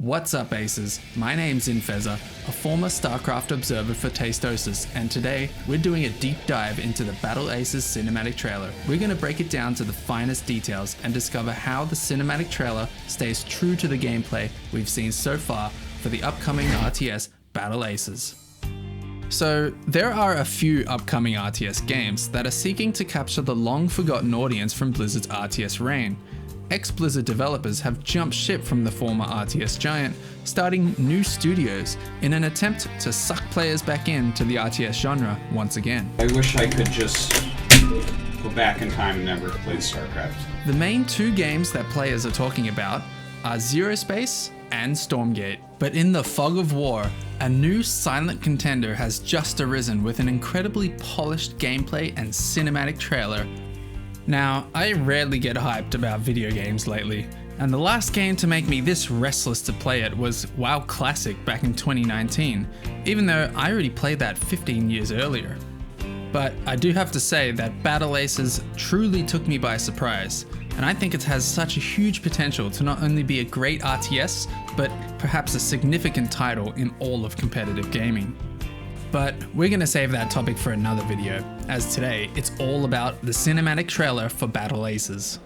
What's up, Aces? My name's Infeza, a former StarCraft observer for Tastosis, and today we're doing a deep dive into the Battle Aces cinematic trailer. We're going to break it down to the finest details and discover how the cinematic trailer stays true to the gameplay we've seen so far for the upcoming RTS Battle Aces. So, there are a few upcoming RTS games that are seeking to capture the long-forgotten audience from Blizzard's RTS reign. Ex-Blizzard developers have jumped ship from the former RTS giant, starting new studios in an attempt to suck players back into the RTS genre once again. I wish I could just go back in time and never play StarCraft. The main two games that players are talking about are Zero Space and Stormgate. But in the fog of war, a new silent contender has just arisen with an incredibly polished gameplay and cinematic trailer. Now, I rarely get hyped about video games lately, and the last game to make me this restless to play it was WoW Classic back in 2019, even though I already played that 15 years earlier. But I do have to say that Battle Aces truly took me by surprise, and I think it has such a huge potential to not only be a great RTS, but perhaps a significant title in all of competitive gaming. But we're going to save that topic for another video, as today it's all about the cinematic trailer for Battle Aces.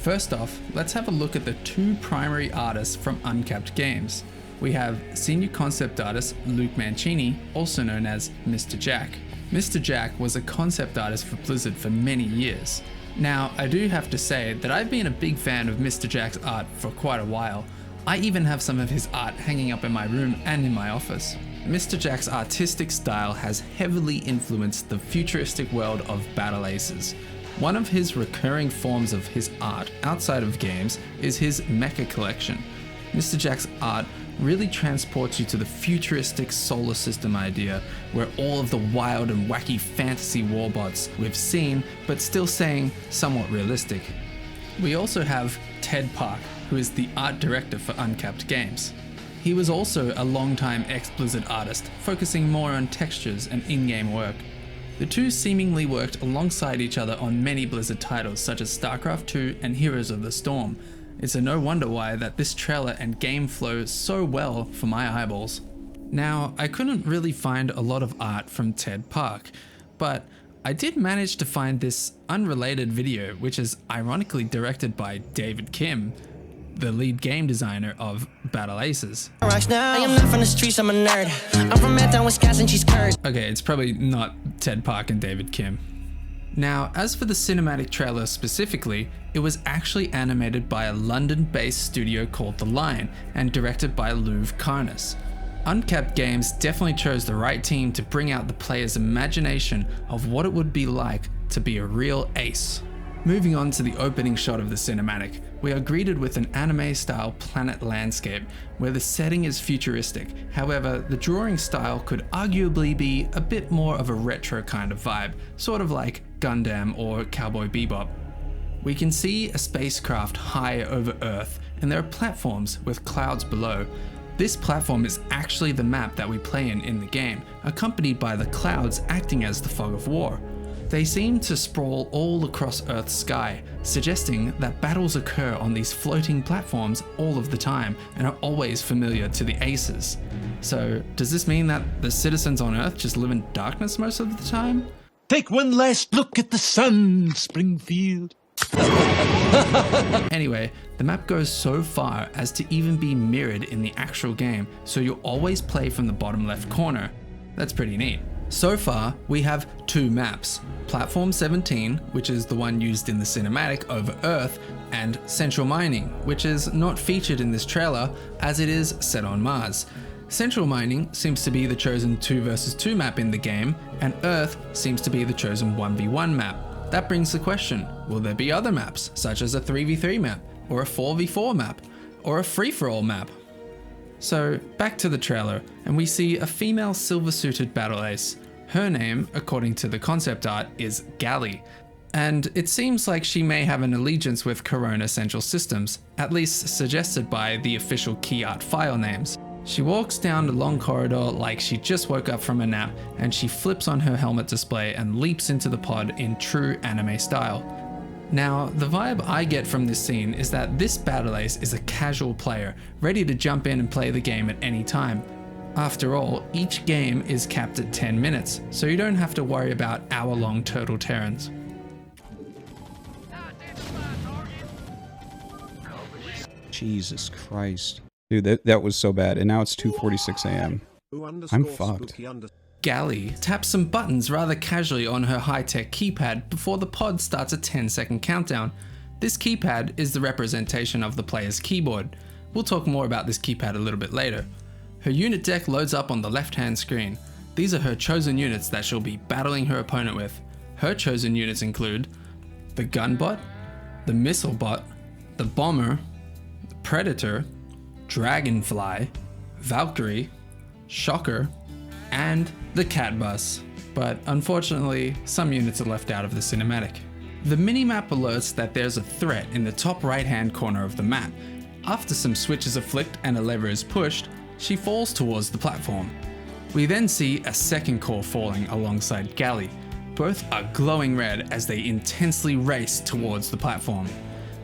First off, let's have a look at the two primary artists from Uncapped Games. We have senior concept artist Luke Mancini, also known as Mr. Jack. Mr. Jack was a concept artist for Blizzard for many years. Now, I do have to say that I've been a big fan of Mr. Jack's art for quite a while. I even have some of his art hanging up in my room and in my office. Mr. Jack's artistic style has heavily influenced the futuristic world of Battle Aces. One of his recurring forms of his art outside of games is his mecha collection. Mr. Jack's art really transports you to the futuristic solar system idea, where all of the wild and wacky fantasy warbots we've seen, but still staying somewhat realistic. We also have Ted Park, who is the art director for Uncapped Games. He was also a long-time ex-Blizzard artist, focusing more on textures and in-game work. The two seemingly worked alongside each other on many Blizzard titles such as StarCraft 2 and Heroes of the Storm. It's a no wonder why that this trailer and game flow so well for my eyeballs. Now, I couldn't really find a lot of art from Ted Park, but I did manage to find this unrelated video, which is ironically directed by David Kim, the lead game designer of Battle Aces. I am not from the streets, I'm a nerd. I'm from Madtown, Wisconsin, she's cursed. Okay, it's probably not Ted Park and David Kim. Now, as for the cinematic trailer specifically, it was actually animated by a London-based studio called The Line and directed by Louv Karnas. Uncapped Games definitely chose the right team to bring out the player's imagination of what it would be like to be a real ace. Moving on to the opening shot of the cinematic, we are greeted with an anime-style planet landscape where the setting is futuristic. However, the drawing style could arguably be a bit more of a retro kind of vibe, sort of like Gundam or Cowboy Bebop. We can see a spacecraft high over Earth, and there are platforms with clouds below. This platform is actually the map that we play in the game, accompanied by the clouds acting as the fog of war. They seem to sprawl all across Earth's sky, suggesting that battles occur on these floating platforms all of the time and are always familiar to the Aces. So, does this mean that the citizens on Earth just live in darkness most of the time? Take one last look at the sun, Springfield. Anyway, the map goes so far as to even be mirrored in the actual game, so you'll always play from the bottom left corner. That's pretty neat. So far, we have two maps, Platform 17, which is the one used in the cinematic over Earth, and Central Mining, which is not featured in this trailer as it is set on Mars. Central Mining seems to be the chosen 2 versus 2 map in the game, and Earth seems to be the chosen 1v1 map. That brings the question, will there be other maps, such as a 3v3 map, or a 4v4 map, or a free-for-all map? So, back to the trailer, and we see a female silver-suited battle ace. Her name, according to the concept art, is Gally, and it seems like she may have an allegiance with Corona Central Systems, at least suggested by the official key art file names. She walks down the long corridor like she just woke up from a nap, and she flips on her helmet display and leaps into the pod in true anime style. Now, the vibe I get from this scene is that this battle ace is a casual player, ready to jump in and play the game at any time. After all, each game is capped at 10 minutes, so you don't have to worry about hour-long turtle terrans. Jesus Christ. Dude, that was so bad. And now it's 2:46 a.m. I'm fucked. Gally taps some buttons rather casually on her high-tech keypad before the pod starts a 10-second countdown. This keypad is the representation of the player's keyboard. We'll talk more about this keypad a little bit later. Her unit deck loads up on the left-hand screen. These are her chosen units that she'll be battling her opponent with. Her chosen units include the Gunbot, the Missile Bot, the Bomber, the Predator, Dragonfly, Valkyrie, Shocker, and the Cat Bus. But unfortunately, some units are left out of the cinematic. The minimap alerts that there's a threat in the top right-hand corner of the map. After some switches are flicked and a lever is pushed, she falls towards the platform. We then see a second core falling alongside Gally. Both are glowing red as they intensely race towards the platform.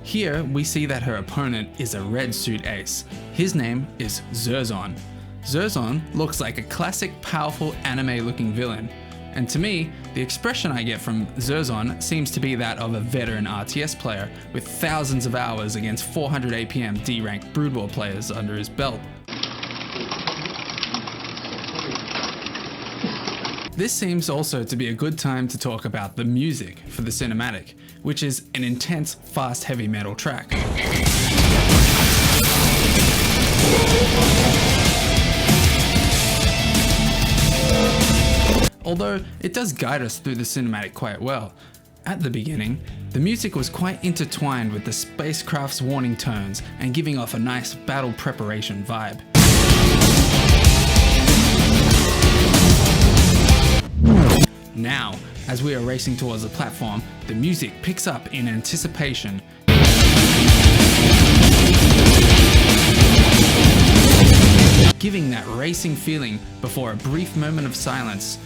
Here, we see that her opponent is a red suit ace. His name is Zerzon. Zerzon looks like a classic, powerful anime-looking villain. And to me, the expression I get from Zerzon seems to be that of a veteran RTS player with thousands of hours against 400 APM D-ranked Brood War players under his belt. This seems also to be a good time to talk about the music for the cinematic, which is an intense, fast heavy metal track. Although it does guide us through the cinematic quite well. At the beginning, the music was quite intertwined with the spacecraft's warning tones and giving off a nice battle preparation vibe. Now, as we are racing towards the platform, the music picks up in anticipation. Giving that racing feeling before a brief moment of silence,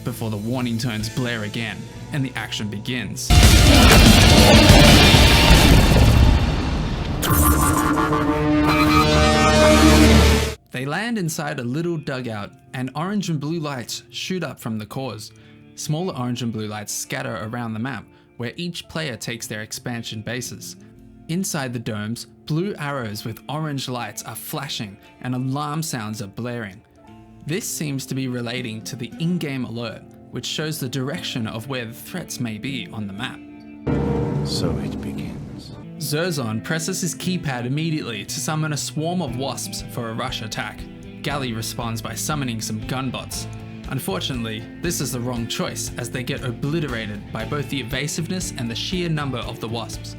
before the warning tones blare again, and the action begins. They land inside a little dugout, and orange and blue lights shoot up from the cores. Smaller orange and blue lights scatter around the map, where each player takes their expansion bases. Inside the domes, blue arrows with orange lights are flashing and alarm sounds are blaring. This seems to be relating to the in-game alert, which shows the direction of where the threats may be on the map. So it begins. Zerzon presses his keypad immediately to summon a swarm of wasps for a rush attack. Gally responds by summoning some gunbots. Unfortunately, this is the wrong choice as they get obliterated by both the evasiveness and the sheer number of the wasps.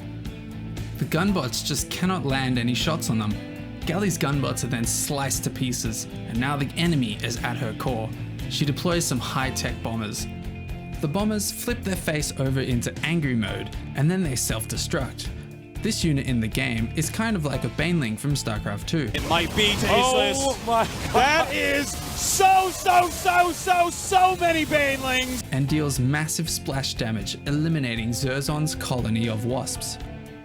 The gunbots just cannot land any shots on them. Gally's gunbots are then sliced to pieces, and now the enemy is at her core. She deploys some high-tech bombers. The bombers flip their face over into angry mode, and then they self-destruct. This unit in the game is kind of like a Baneling from StarCraft 2. It might be tasteless. Oh my, that is so many banelings. And deals massive splash damage, eliminating Zerzon's colony of wasps.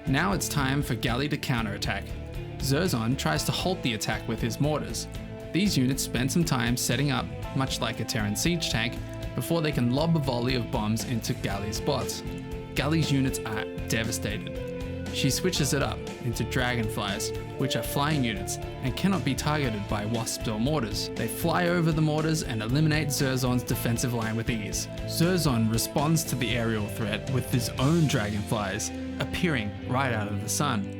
Now it's time for Gally to counterattack. Zerzon tries to halt the attack with his mortars. These units spend some time setting up, much like a Terran siege tank, before they can lob a volley of bombs into Gally's bots. Gally's units are devastated. She switches it up into Dragonflies, which are flying units and cannot be targeted by wasps or mortars. They fly over the mortars and eliminate Zerzon's defensive line with ease. Zerzon responds to the aerial threat with his own Dragonflies, appearing right out of the sun.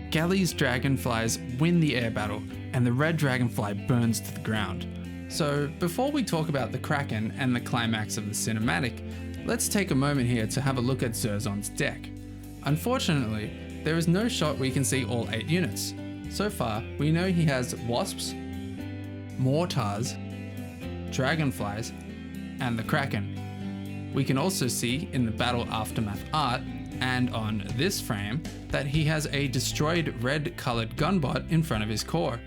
Gally's Dragonflies win the air battle, and the red Dragonfly burns to the ground. So before we talk about the Kraken and the climax of the cinematic, let's take a moment here to have a look at Zerzon's deck. Unfortunately, there is no shot we can see all 8 units. So far, we know he has wasps, mortars, dragonflies, and the Kraken. We can also see in the battle aftermath art and on this frame that he has a destroyed red colored gunbot in front of his core.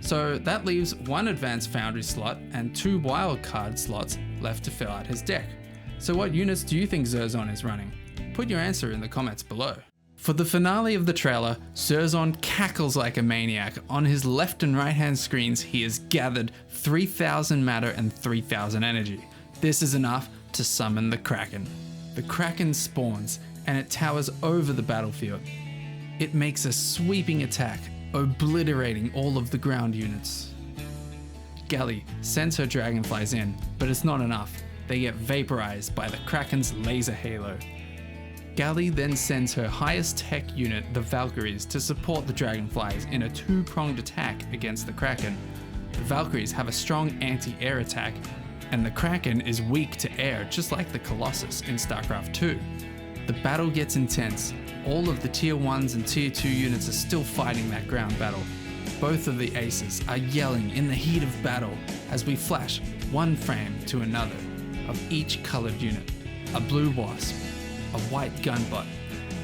So that leaves 1 advanced foundry slot and 2 wildcard slots left to fill out his deck. So what units do you think Zerzon is running? Put your answer in the comments below. For the finale of the trailer, Curzon cackles like a maniac. On his left and right hand screens, he has gathered 3,000 matter and 3,000 energy. This is enough to summon the Kraken. The Kraken spawns, and it towers over the battlefield. It makes a sweeping attack, obliterating all of the ground units. Gally sends her dragonflies in, but it's not enough. They get vaporized by the Kraken's laser halo. Gally then sends her highest tech unit, the Valkyries, to support the dragonflies in a two-pronged attack against the Kraken. The Valkyries have a strong anti-air attack, and the Kraken is weak to air, just like the Colossus in StarCraft 2. The battle gets intense. All of the tier 1s and tier 2 units are still fighting that ground battle. Both of the aces are yelling in the heat of battle as we flash one frame to another of each colored unit. A blue wasp, a white gunbutt,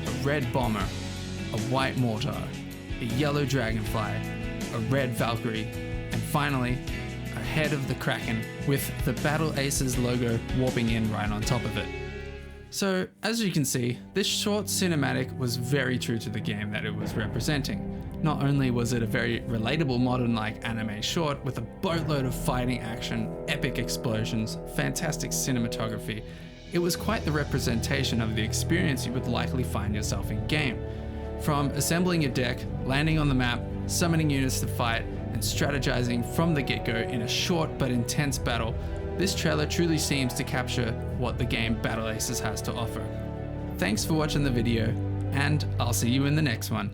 a red bomber, a white mortar, a yellow dragonfly, a red Valkyrie, and finally, a head of the Kraken with the Battle Aces logo warping in right on top of it. So, as you can see, this short cinematic was very true to the game that it was representing. Not only was it a very relatable modern-like anime short with a boatload of fighting action, epic explosions, fantastic cinematography, it was quite the representation of the experience you would likely find yourself in game. From assembling your deck, landing on the map, summoning units to fight, and strategizing from the get-go in a short but intense battle, this trailer truly seems to capture what the game Battle Aces has to offer. Thanks for watching the video, and I'll see you in the next one.